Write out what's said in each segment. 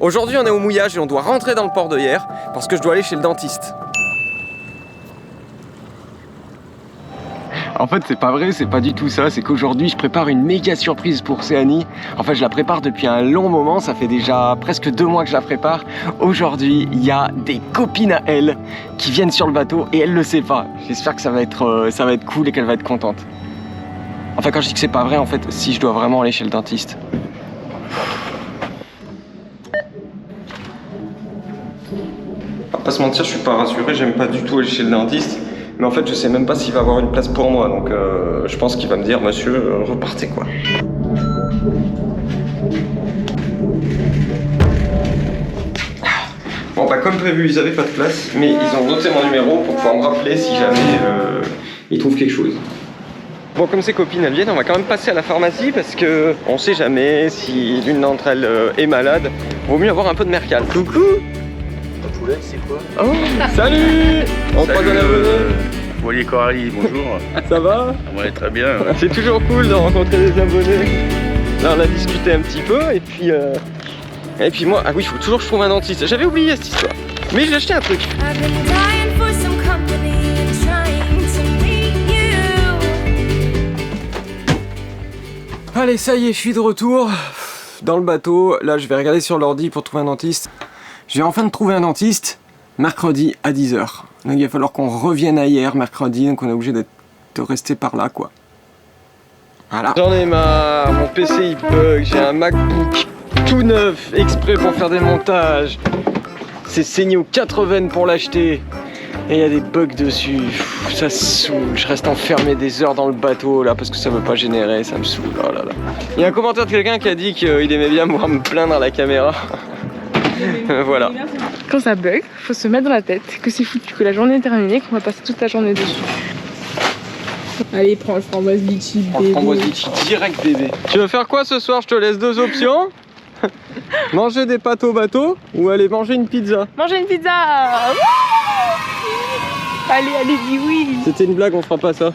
Aujourd'hui on est au mouillage et on doit rentrer dans le port de Hyères parce que je dois aller chez le dentiste. En fait c'est pas vrai, c'est pas du tout ça, c'est qu'aujourd'hui je prépare une méga surprise pour Céanie. En fait je la prépare depuis un long moment, ça fait déjà presque 2 mois que je la prépare. Aujourd'hui il y a des copines à elle qui viennent sur le bateau et elle le sait pas. J'espère que ça va être cool et qu'elle va être contente. Enfin quand je dis que c'est pas vrai, en fait si je dois vraiment aller chez le dentiste. On va pas se mentir, je suis pas rassuré, j'aime pas du tout aller chez le dentiste. Mais en fait, je sais même pas s'il va avoir une place pour moi, donc je pense qu'il va me dire, monsieur, repartez quoi. Bon, bah comme prévu, ils avaient pas de place, mais ils ont noté mon numéro pour pouvoir me rappeler si jamais ils trouvent quelque chose. Bon, comme ces copines elles viennent, on va quand même passer à la pharmacie parce que on sait jamais si l'une d'entre elles est malade. Vaut mieux avoir un peu de Mercal. Coucou. C'est quoi? Oh, salut. On croise un abonné. Voilier Coralie, bonjour. Ça va? Ouais, très bien. Ouais. C'est toujours cool de rencontrer des abonnés. Là on a discuté un petit peu et puis moi, ah oui, il faut toujours que je trouve un dentiste. J'avais oublié cette histoire. Mais j'ai acheté un truc. Allez, ça y est, je suis de retour dans le bateau. Là je vais regarder sur l'ordi pour trouver un dentiste. Je vais enfin trouver un dentiste mercredi à 10 h. Donc il va falloir qu'on revienne à Hyères mercredi, donc on est obligé de rester par là quoi. Voilà. J'en ai marre, mon PC il bug, j'ai un MacBook tout neuf, exprès pour faire des montages. C'est saigné aux 80 pour l'acheter. Et il y a des bugs dessus, ça saoule, je reste enfermé des heures dans le bateau là parce que ça veut pas générer, ça me saoule, oh là là. Il y a un commentaire de quelqu'un qui a dit qu'il aimait bien me voir me plaindre à la caméra. Voilà. Quand ça bug, faut se mettre dans la tête que c'est foutu, que la journée est terminée, qu'on va passer toute la journée dessus. Allez, prends le framboise litchi bébé. Prends le framboise litchi direct bébé. Tu veux faire quoi ce soir? Je te laisse 2 options. Manger des pâtes au bateau ou aller manger une pizza? Manger une pizza. Allez, allez, dis oui. C'était une blague, on fera pas ça.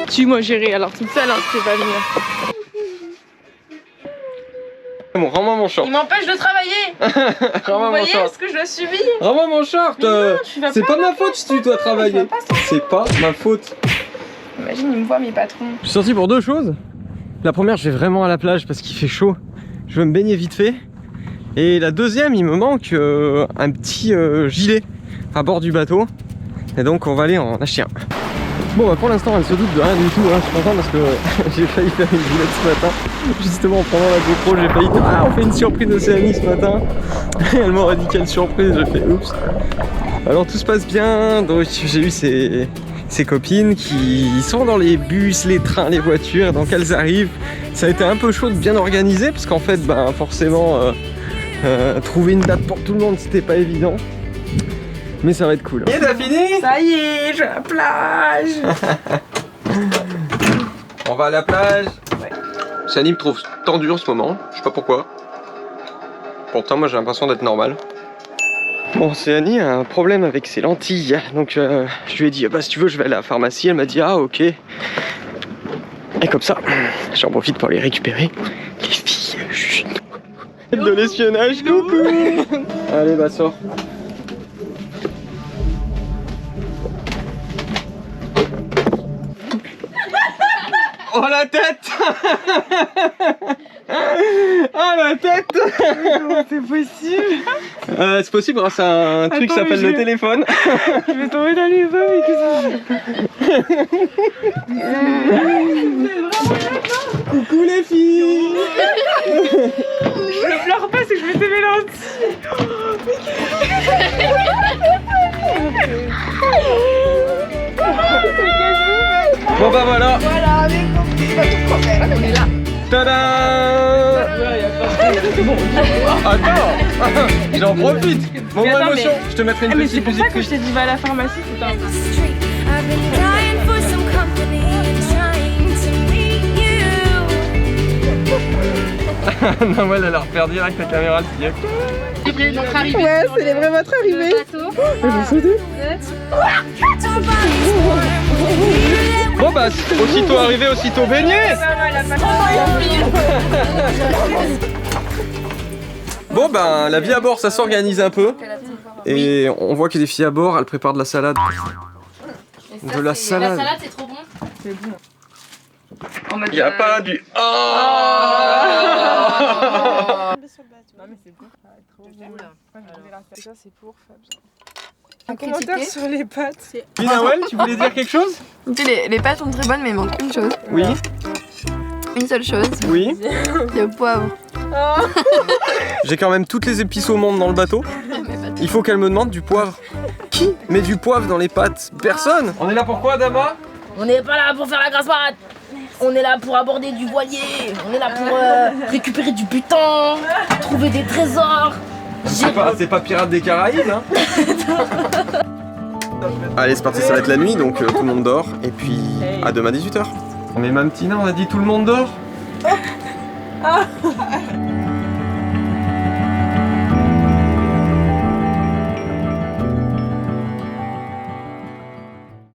Tu moi j'irai alors toute seule, hein, tu peux pas venir. Bon, rends-moi mon short. Il m'empêche de travailler. Rends-moi mon short. Ce que je dois subir. Rends-moi mon short. C'est pas ma faute si tu dois travailler. C'est pas ma faute. Imagine, il me voit mes patrons. Je suis sorti pour 2 choses. La première, je vais vraiment à la plage parce qu'il fait chaud. Je veux me baigner vite fait. Et la deuxième, il me manque un petit gilet à bord du bateau. Et donc on va aller en acheter un. Bon bah pour l'instant elle se doute de rien du tout, hein. Je suis content parce que j'ai failli faire une boulette ce matin. Justement en prenant la GoPro j'ai failli dire ah on fait une surprise d'Océanie ce matin. Et elle m'aurait dit quelle surprise, j'ai fait oups. Alors tout se passe bien, donc j'ai eu ces copines qui sont dans les bus, les trains, les voitures, donc elles arrivent. Ça a été un peu chaud de bien organiser parce qu'en fait ben forcément trouver une date pour tout le monde c'était pas évident. Mais ça va être cool. Et t'as fini? Ça y est, je vais à la plage. On va à la plage. Ouais. Céanie me trouve tendu en ce moment, je sais pas pourquoi. Pourtant moi j'ai l'impression d'être normal. Bon, Céanie a un problème avec ses lentilles, donc je lui ai dit bah si tu veux je vais à la pharmacie, elle m'a dit ah ok. Et comme ça, j'en profite pour les récupérer. Les filles, chut. De l'espionnage, coucou. Allez bah sors. Oh la tête. Oh la tête. Comment c'est possible? C'est possible grâce à un truc qui s'appelle le téléphone. Je vais tomber dans les pommes et que Coucou les filles. Je ne pleure pas, c'est que je mettais mes lentilles. Bon bah voilà. Voilà, avec on est là. Tada. Attends, j'en profite. Moment émotion, je te mettrai une Mais petite c'est pour ça musique. que je t'ai dit va à la pharmacie, c'est un Non, ouais, elle a repère direct la caméra, elle se dit Célébrer notre arrivée. Ouais, sur célébrer votre arrivée. le bateau. Elles vont sauter. Bon bah, aussitôt arrivé, aussitôt baigné. Bon ben, la vie à bord, ça s'organise un peu. Et on voit qu'il y a des filles à bord, elles préparent de la salade. De la salade. La salade, c'est trop bon. C'est bon. Il n'y a pas du... Oh Non mais c'est bon. Trop bon. Ça c'est pour Fab. Un Un commentaire sur les pâtes. Nawel, tu voulais dire quelque chose? Les pâtes sont très bonnes, mais il manque une chose. Oui, Une seule chose. oui. Le poivre. J'ai quand même toutes les épices au monde dans le bateau. Il faut qu'elle me demande du poivre. Qui met du poivre dans les pâtes? Personne. On est là pour quoi, Dama? On n'est pas là pour faire la grasse mat. On est là pour aborder du voilier. On est là pour récupérer du butin, trouver des trésors. C'est pas Pirates des Caraïbes, hein? Allez, c'est parti, ça va être la nuit, donc tout le monde dort. Et puis, à demain 18h. Mais Mamtina, on a dit tout le monde dort?